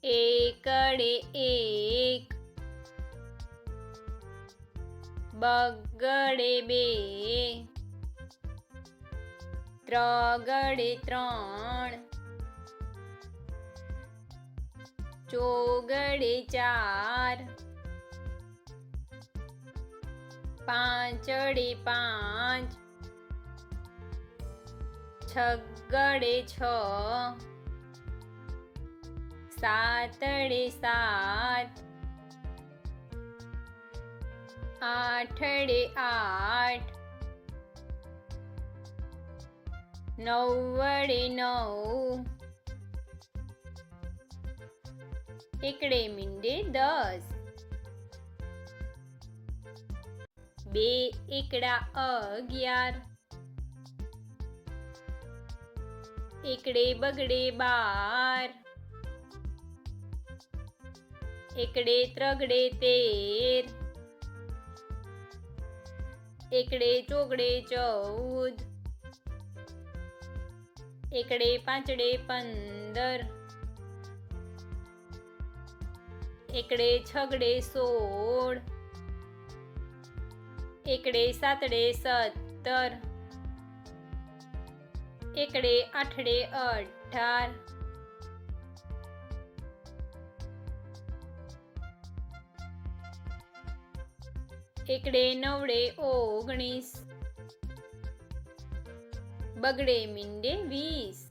એકડે એક, બગડે બે, ત્રગડે ત્રણ, ચોગડે ચાર, પાંચડે પાંચ, છગડે છ, સાતડે સાત, આઠડે આઠ, નવડે નવ, એકડે મીંડે 10, બે એકડા 11, એકડે બગડે 12, એકડે ત્રગડે 13, એકડે ચોગડે 14, એકડે પાંચડે 15, એકડે છગડે 16, એકડે સાતડે 17, એકડે આઠડે 18, એકડે નવડે 19, બગડે મીંડે 20,